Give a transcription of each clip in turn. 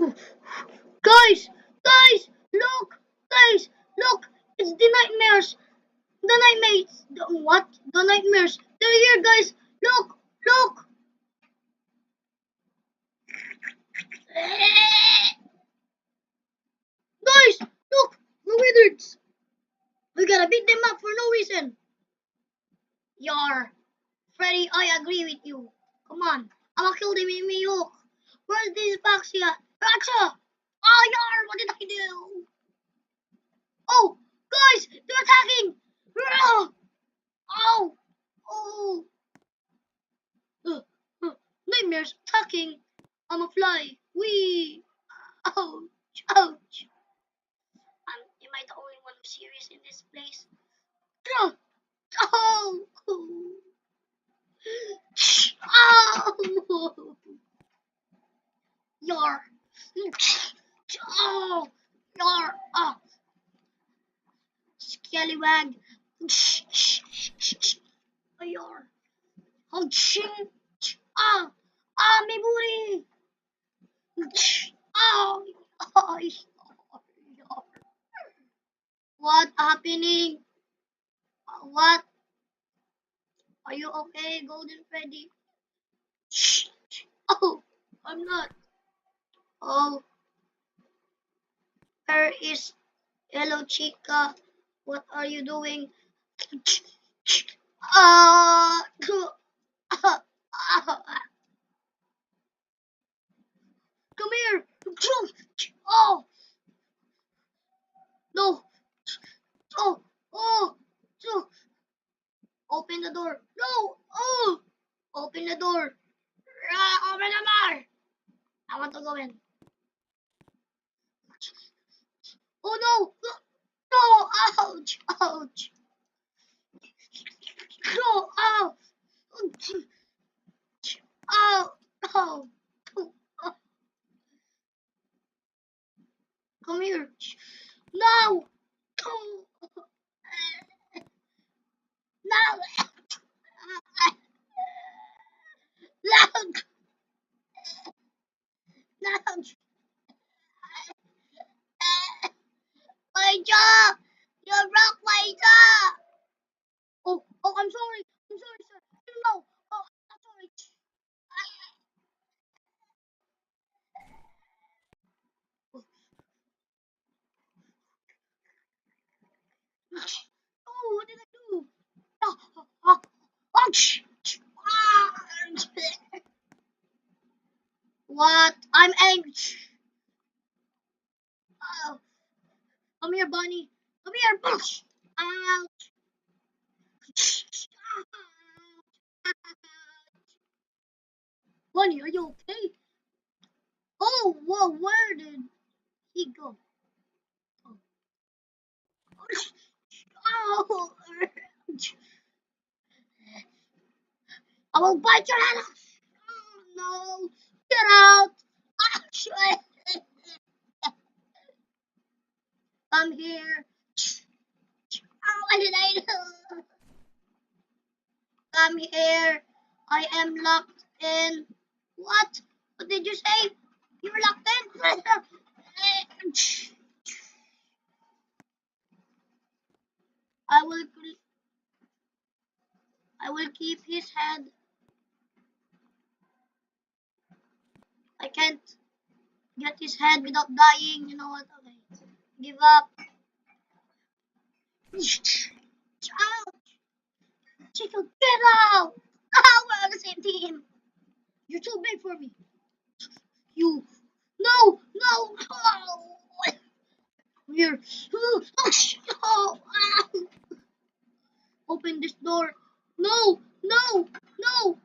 Guys, guys, look, guys, look, it's the nightmares. The nightmares. What? The nightmares. They're here, guys. Look, look. Guys, look, the wizards. We gotta beat them up for no reason. Yar. Freddy, I agree with you. Come on. I'ma kill them in me, look. Where's this Baxi at? Baxa! Oh, yar, what did I do? Oh, guys, they're attacking! Oh, oh, nightmares attacking. I'm a fly. Wee. Ouch, ouch. Am I the only one who's serious in this place? Oh, oh, oh, yar. Oh, yar. Oh, scallywag. Oh, yar. Oh, ching. Ah, ah, my booty. Oh, oh, yar. What happening? What? Are you okay, Golden Freddy? Oh, I'm not. Oh, where is Hello Chica? What are you doing? Uh, come here. Oh, no. Oh, oh, oh. Open the door. No. Oh, open the door. Open the door. I want to go in. Oh no. No. Ouch. Ouch. No. Ow. Oh. Oh. Oh. Come here. No. Oh. No. No. No. My jaw! You broke my jaw! Oh, oh, I'm sorry. I'm sorry, sir. No. Oh, I'm sorry. Oh, what did I do? Oh, oh, oh, ouch! What? I'm angry. Oh, come here, Bunny. Come here. Ouch. Bunny, are you okay? Oh, whoa, where did he go? Oh, I will bite your head off. Oh, no. Get out. Ouch. Come here. Oh, what did I do? Come here. I am locked in. What? What did you say? You were locked in? I will I will keep his head. I can't get his head without dying. You know what? Okay. Give up. Out. Chico, get out. Oh, we're on the same team. You're too big for me. You. No, no. Oh. Here. Oh, oh, oh. Open this door. No, no, no.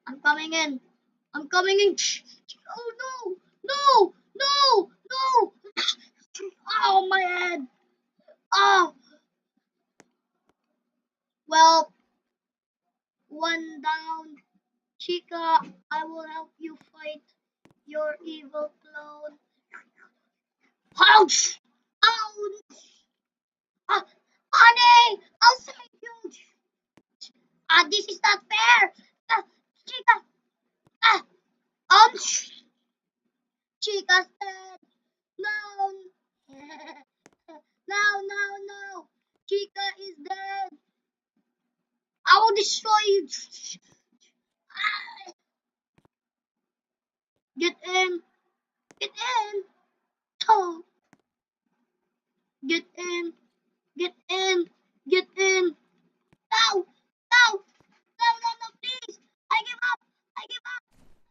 I'm coming in. I'm coming in. Oh no, no, no, no. Oh, my head. Oh, well, one down. Chica, I will help you fight your evil clone. Ouch! Ouch! Honey, I'll save you. This is not fair. Chica, ah, Chica's dead. No. No, no, no. Chica is dead. I will destroy you. Get in. Get in. Oh, get in. Get in. Get in. No. No. No, no, no, please. I give up. I give up.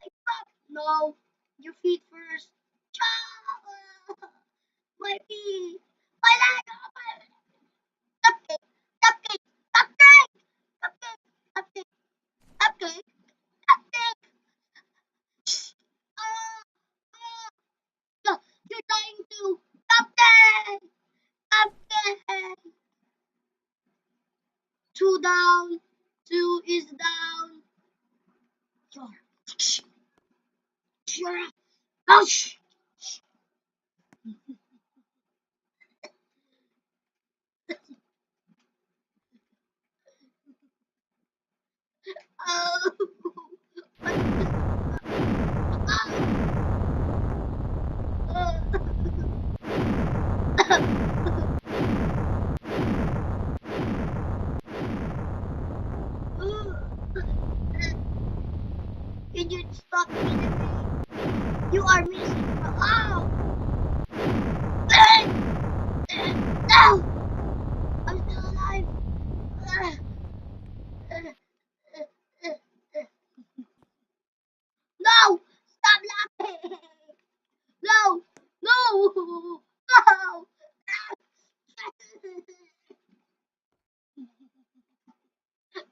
I give up. No. Your feet first. Ah, my feet. My leg. Oh, my cupcake. Cupcake. Cupcake. Cupcake. Cupcake. Cupcake. Cupcake. Ah, ah. No, you're dying too. Cupcake. Cupcake. Two down. Two is down. You're. You're. Oh, oh. Can you stop hitting me? You are missing. Oh! No! I'm still alive. No! Stop laughing! No! No! No!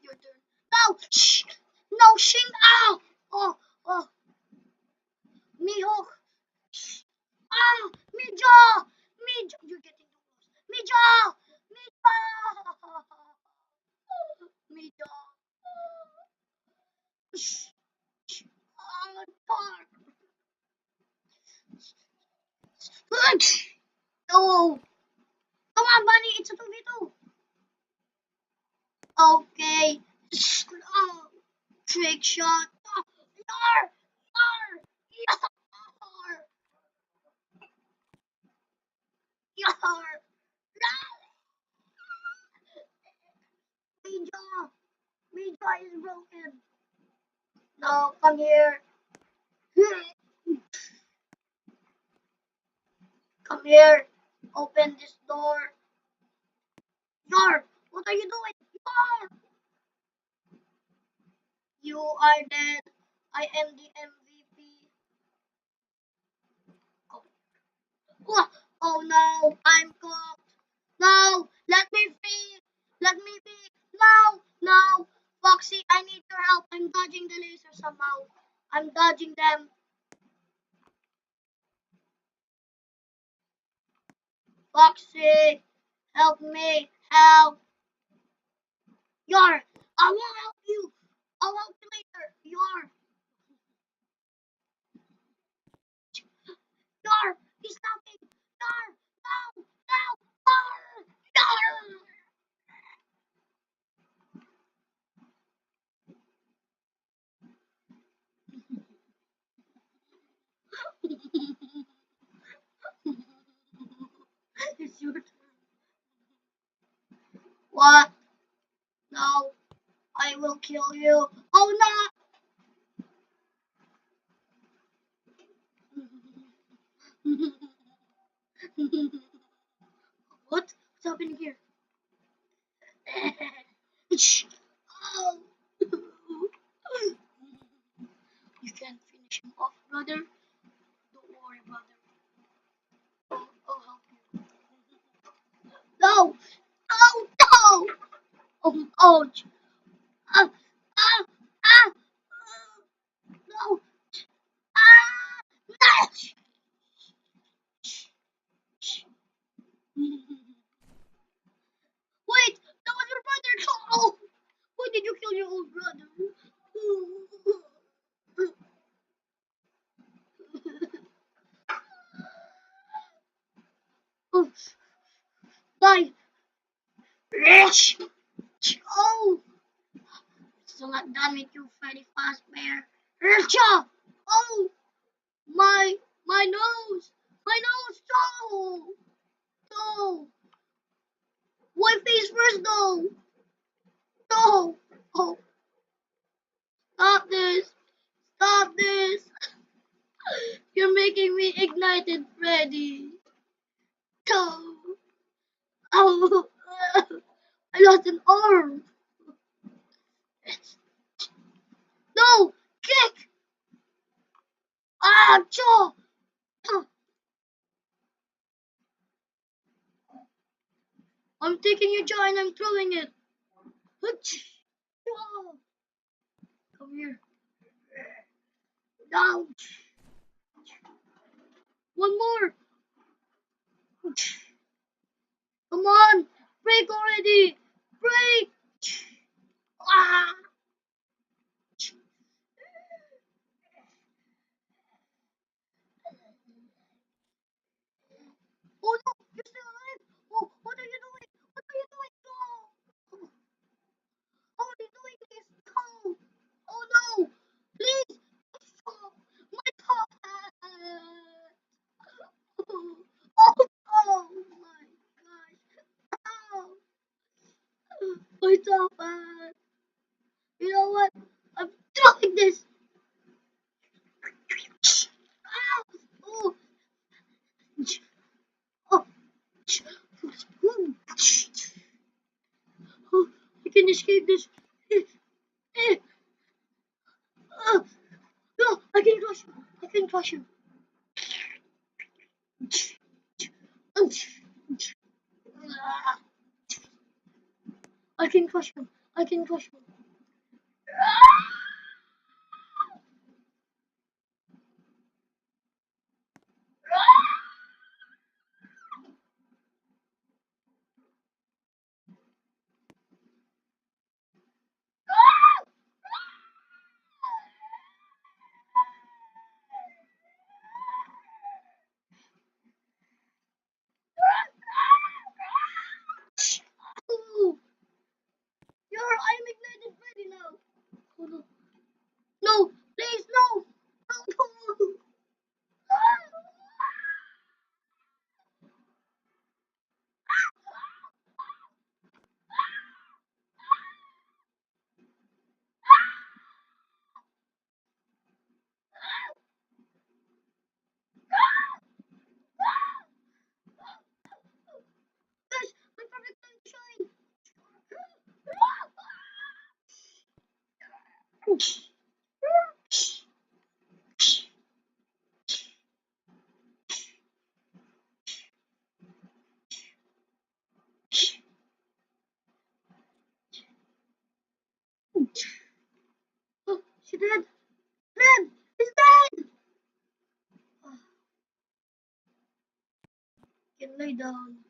Your turn. No! Shh! No! Shing! Ow! Oh! Oh! Mihawk! Ah! Me jaw! Me jaw! You're getting too close. Me jaw! Me jaw! Me jaw! Shh! Shh! Oh, park! No! Come on, Bunny! It's a 2v2! Okay. Oh, trick shot. Oh, yar! Yar! Yar! Yar! My jaw! My jaw is broken. No, come here. Come here. Open this door. Yar! What are you doing? Yar! You are dead. I am the MVP. Oh, oh no, I'm cooked. No, let me free. Let me be. No, no. Foxy, I need your help. I'm dodging the laser somehow. I'm dodging them. Foxy, help me. Help. Yar, I won't help you. I'll help you later. Yar, he's stopping. Yar, no, no, yar, yar. It's your turn. What? No, I will kill you. Oh no! What's happening here? Oh. You can't finish him off, brother. Don't worry, brother. I'll help you. No! Oh no! Oh, ouch! Ah! Ah! Ah! No! Ah! No! Wait! That was your brother! Oh! Why did you kill your old brother? Oh, die! Oh! So not done with you, Freddy Fazbear. Oh! My my nose! My nose! No! No! Why face first though? No! Oh, stop this! Stop this! You're making me ignited, Freddy. No! Oh! I lost an arm! No! Kick! Ah! Jaw! I'm taking your jaw and I'm throwing it. Jaw! Come here. Down! One more! Come on! Break already! Break! Ah! Oh no! You're still alive! Oh, what are you doing? What are you doing? No! How are you doing this? No! Oh no! Please! Oh, my top hat! Oh, oh my gosh! Oh, my top hat! You know what? I'm throwing this! Ow! Oh! Oh! Oh, I can escape this! Oh, no! I can crush him! I can crush him! I can crush him! I can crush him! Oh, I'm ignited ready now! Oh no! No! Please, no! No! Gosh, my perfect time to shine! Oh, she's dead! Dead! He's dead! Oh, can lay down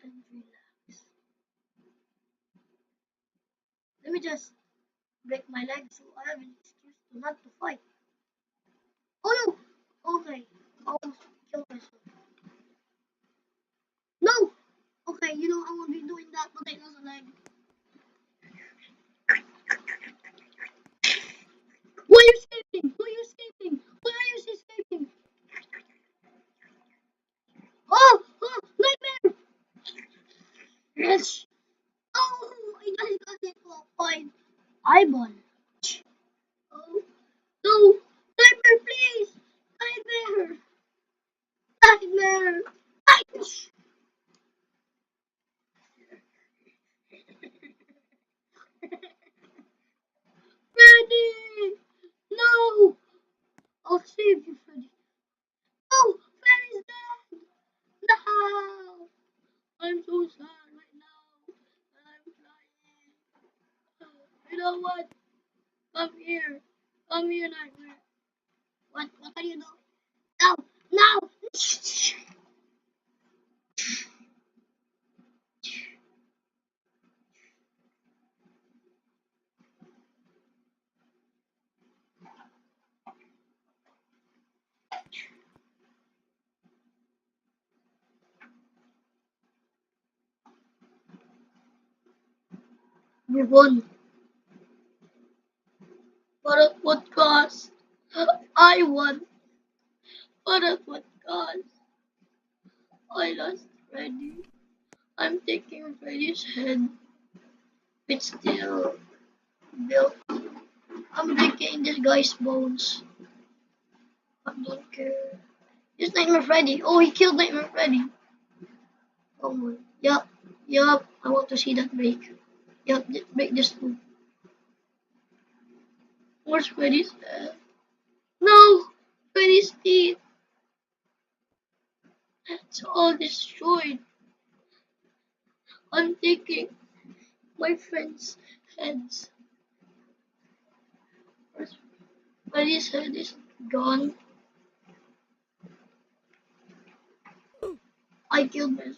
and relax. Let me just break my leg so I have an excuse to not to fight. Oh no! Okay, I'll kill myself. No! Okay, you know I won't be doing that, but I lost a leg. Why are you escaping? Why are you escaping? Why are you escaping? Oh! Oh! Nightmare! Yes! Oh! I just got it for a point. Eyeball. Oh! No! Nightmare, please! Nightmare! Nightmare! Nightmare! Freddy! No! I'll save you, Freddy. No! Freddy's dead! No! I'm so sad right now. I'm crying. You know what? Come here. Come here, Nightmare. What are you doing? No! No! We won. But at what cost? I won. But at what cost? I lost Freddy. I'm taking Freddy's head. It's still built. I'm breaking this guy's bones. I don't care. It's Nightmare Freddy. Oh, he killed Nightmare Freddy. Oh my. Yup. Yup. I want to see that break. Yup. Break this too. Where's Freddy's head? No! Freddy's teeth. It's all destroyed. I'm taking my friend's heads. Where's Freddy's head is gone. I killed myself.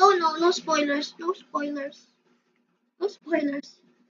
Oh no, no spoilers, no spoilers, no spoilers.